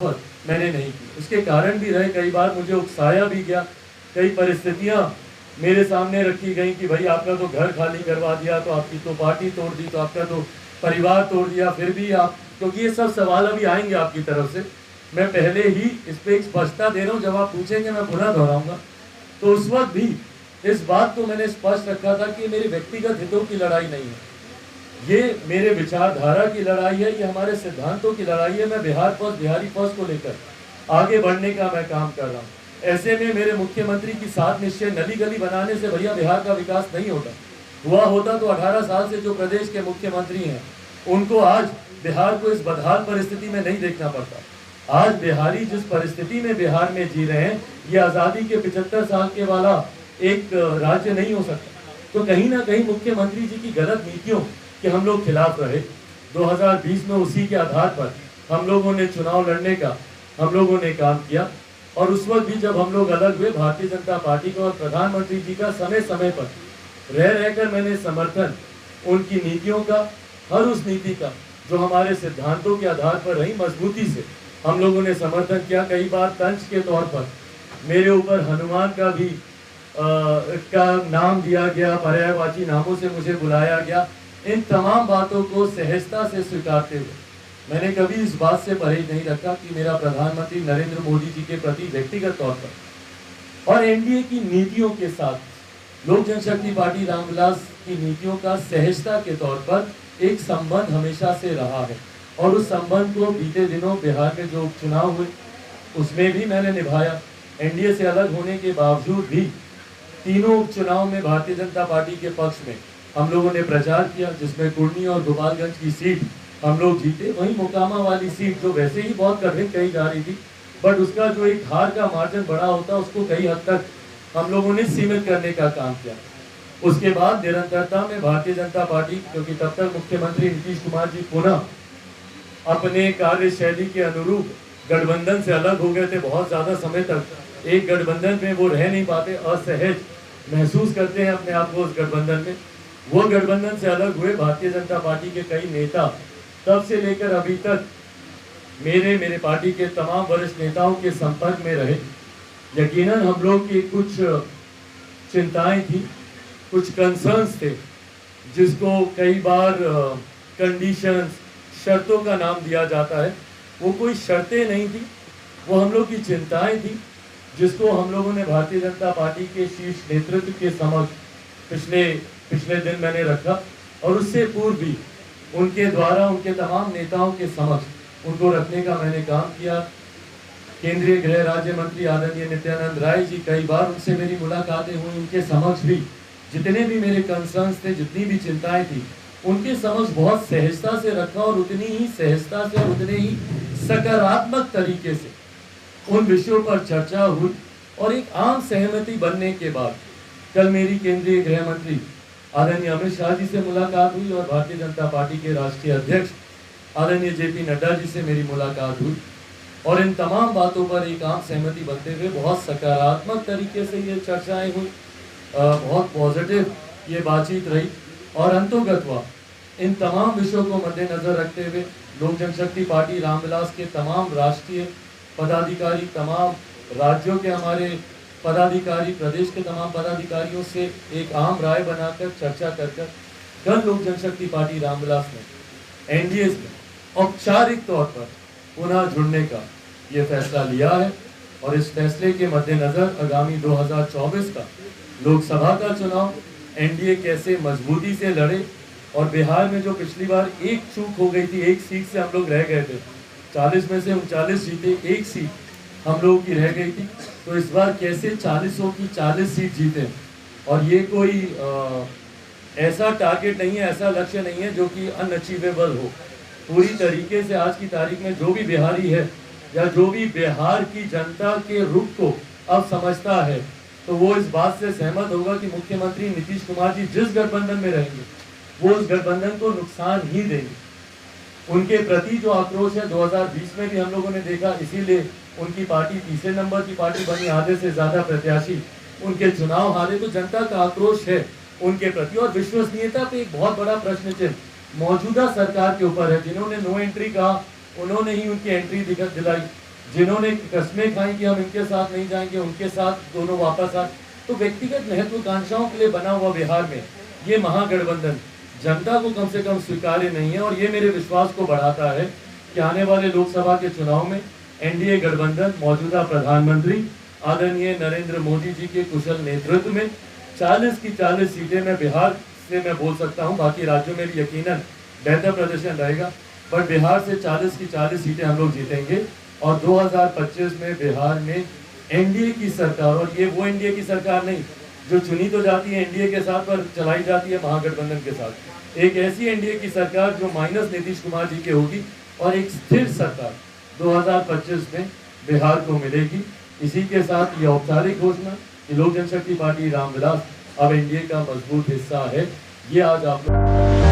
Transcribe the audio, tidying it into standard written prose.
मैंने नहीं की। उसके कारण भी रहे, कई बार मुझे उकसाया भी गया, कई परिस्थितियां मेरे सामने रखी गई कि भाई आपका तो घर खाली करवा दिया, तो आपकी तो पार्टी तोड़ दी, तो आपका तो परिवार तोड़ दिया, फिर भी आप, क्योंकि ये सब सवाल अभी आएंगे आपकी तरफ से, मैं पहले ही इस पर एक स्पष्टता दे रहा हूँ, जब आप पूछेंगे मैं पुनः दोहराऊंगा। तो उस वक्त भी इस बात को मैंने स्पष्ट रखा था कि मेरी व्यक्तिगत हितों की लड़ाई नहीं है, ये मेरे विचारधारा की लड़ाई है, ये हमारे सिद्धांतों की लड़ाई है। मैं बिहार फर्स्ट, बिहारी फर्स्ट को लेकर आगे बढ़ने का मैं काम कर रहा हूँ। ऐसे में मेरे मुख्यमंत्री की 7 निश्चय नली गली बनाने से भैया बिहार का विकास नहीं होता। हुआ होता तो 18 साल से जो प्रदेश के मुख्यमंत्री हैं उनको आज बिहार को इस बदहाल परिस्थिति में नहीं देखना पड़ता। आज बिहारी जिस परिस्थिति में बिहार में जी रहे हैं, ये आज़ादी के 75 साल के वाला एक राज्य नहीं हो सकता। तो कहीं ना कहीं मुख्यमंत्री जी की गलत नीतियों कि हम लोग खिलाफ रहे। 2020 में उसी के आधार पर हम लोगों ने चुनाव लड़ने का हम लोगों ने काम किया, और उस वक्त भी जब हम लोग अलग हुए, भारतीय जनता पार्टी का और प्रधानमंत्री जी का समय समय पर रह रहकर मैंने समर्थन उनकी नीतियों का, हर उस नीति का जो हमारे सिद्धांतों के आधार पर रही, मजबूती से हम लोगों ने समर्थन किया। कई बार तंज के तौर पर मेरे ऊपर हनुमान का भी का नाम दिया गया, पर्यायवाची नामों से मुझे बुलाया गया। इन तमाम बातों को सहजता से स्वीकारते हुए मैंने कभी इस बात से परहेज नहीं रखा कि मेरा प्रधानमंत्री नरेंद्र मोदी जी के प्रति व्यक्तिगत तौर पर और एनडीए की नीतियों के साथ लोक जनशक्ति पार्टी रामविलास की नीतियों का सहजता के तौर पर एक संबंध हमेशा से रहा है। और उस संबंध को बीते दिनों बिहार में जो उपचुनाव हुए उसमें भी मैंने निभाया। एनडीए से अलग होने के बावजूद भी तीनों उपचुनाव में भारतीय जनता पार्टी के पक्ष में हम लोगों ने प्रचार किया, जिसमें कुर्नी और गोपालगंज की सीट हम लोग जीते। वहीं मोकामा वाली सीट जो वैसे ही बहुत कठिन कही जा रही थी, बट उसका जो एक हार का मार्जिन बड़ा होता, उसको कई हद तक हम लोगों ने सीमित करने का काम किया। उसके बाद निरंतरता में भारतीय जनता पार्टी, क्योंकि तब तक मुख्यमंत्री नीतीश कुमार जी पुनः अपने कार्यशैली के अनुरूप गठबंधन से अलग हो गए थे। बहुत ज्यादा समय तक एक गठबंधन में वो रह नहीं पाते, असहज महसूस करते हैं अपने आप को उस गठबंधन में। वो गठबंधन से अलग हुए। भारतीय जनता पार्टी के कई नेता तब से लेकर अभी तक मेरे पार्टी के तमाम वरिष्ठ नेताओं के संपर्क में रहे। यकीनन हम लोग की कुछ चिंताएं थी, कुछ कंसर्न्स थे, जिसको कई बार कंडीशंस, शर्तों का नाम दिया जाता है। वो कोई शर्तें नहीं थी, वो हम लोग की चिंताएं थी, जिसको हम लोगों ने भारतीय जनता पार्टी के शीर्ष नेतृत्व के समक्ष पिछले दिन मैंने रखा, और उससे पूर्व भी उनके द्वारा उनके तमाम नेताओं के समक्ष उनको रखने का मैंने काम किया। केंद्रीय गृह राज्य मंत्री आदरणीय नित्यानंद राय जी, कई बार उनसे मेरी मुलाकातें हुई। उनके समक्ष भी जितने भी मेरे कंसर्न्स थे, जितनी भी चिंताएं थी, उनके समक्ष बहुत सहजता से रखा, और उतनी ही सहजता से और उतने ही सकारात्मक तरीके से उन विषयों पर चर्चा हुई। और एक आम सहमति बनने के बाद कल मेरी केंद्रीय गृह मंत्री आदरणीय अमित शाह जी से मुलाकात हुई, और भारतीय जनता पार्टी के राष्ट्रीय अध्यक्ष आदरणीय जेपी नड्डा जी से मेरी मुलाकात हुई। और इन तमाम बातों पर एक आम सहमति बनते हुए बहुत सकारात्मक तरीके से ये चर्चाएं हुई, बहुत पॉजिटिव ये बातचीत रही। और अंतोगत्वा इन तमाम विषयों को मद्देनजर रखते हुए लोक जनशक्ति पार्टी रामविलास के तमाम राष्ट्रीय पदाधिकारी, तमाम राज्यों के हमारे पदाधिकारी, प्रदेश के तमाम पदाधिकारियों से एक आम राय बनाकर चर्चा कर कल लोक जनशक्ति पार्टी रामविलास ने एनडीए में औपचारिक तौर पर पुनः जुड़ने का ये फैसला लिया है। और इस फैसले के मद्देनजर आगामी 2024 का लोकसभा का चुनाव एनडीए कैसे मजबूती से लड़े, और बिहार में जो पिछली बार एक चूक हो गई थी, एक सीट से हम लोग रह गए थे, 40 में से 39 जीते, एक सीट हम लोगों की रह गई थी, तो इस बार कैसे 40 की 40 सीट जीते। और ये कोई ऐसा टारगेट नहीं है, ऐसा लक्ष्य नहीं है जो कि अनअचीवेबल हो। पूरी तरीके से आज की तारीख में जो भी बिहारी है, या जो भी बिहार की जनता के रुख को अब समझता है, तो वो इस बात से सहमत होगा कि मुख्यमंत्री नीतीश कुमार जी जिस गठबंधन में रहेंगे वो उस गठबंधन को नुकसान ही देंगे। उनके प्रति जो आक्रोश है 2020 में भी हम लोगों ने देखा, इसीलिए उनकी पार्टी तीसरे नंबर की पार्टी बनी, आधे से ज्यादा प्रत्याशी उनके चुनाव हारे। तो जनता का आक्रोश है उनके प्रति, और विश्वसनीयता पे एक बहुत बड़ा प्रश्न चिन्ह मौजूदा सरकार के ऊपर है। जिन्होंने नो एंट्री कहा, उन्होंने ही उनकी एंट्री दिलाई। जिन्होंने कस्में खाई कि हम इनके साथ नहीं जाएंगे, उनके साथ दोनों वापस आ। तो व्यक्तिगत महत्वाकांक्षाओं के लिए बना हुआ बिहार में ये महागठबंधन जनता को कम से कम स्वीकार्य नहीं है। और ये मेरे विश्वास को बढ़ाता है कि आने वाले लोकसभा के चुनाव में एनडीए गठबंधन मौजूदा प्रधानमंत्री आदरणीय नरेंद्र मोदी जी के कुशल नेतृत्व में 40 की 40 सीटें मैं बिहार से मैं बोल सकता हूं, बाकी राज्यों में भी यकीनन बेहतर प्रदर्शन रहेगा, पर बिहार से 40 की 40 सीटें हम लोग जीतेंगे। और 2025 में बिहार में एनडीए की सरकार, और ये वो एनडीए की सरकार नहीं जो चुनी तो जाती है एनडीए के साथ पर चलाई जाती है महागठबंधन के साथ, एक ऐसी एनडीए की सरकार जो माइनस नीतीश कुमार जी की होगी और एक स्थिर सरकार 2025 में बिहार को मिलेगी। इसी के साथ ये औपचारिक घोषणा कि लोक जनशक्ति पार्टी रामविलास अब एनडीए का मजबूत हिस्सा है, ये आज आप लोग